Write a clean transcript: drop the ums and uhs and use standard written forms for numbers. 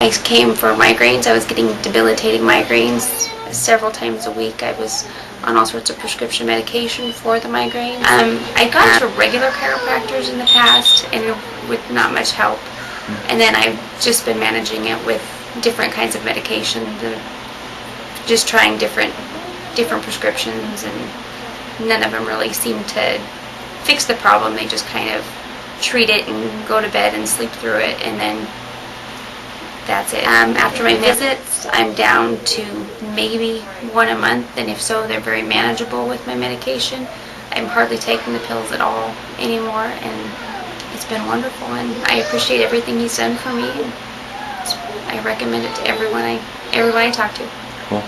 I came for migraines. I was getting debilitating migraines several times a week. I was on all sorts of prescription medication for the migraine. I got to regular chiropractors in the past and with not much help. And then I've just been managing it with different kinds of medication, just trying different prescriptions, and none of them really seem to fix the problem. They just kind of treat it and go to bed and sleep through it, and then that's it. After my visits, I'm down to maybe one a month, and if so, they're very manageable with my medication. I'm hardly taking the pills at all anymore, and it's been wonderful, and I appreciate everything he's done for me. I recommend it to everyone I talk to. Cool.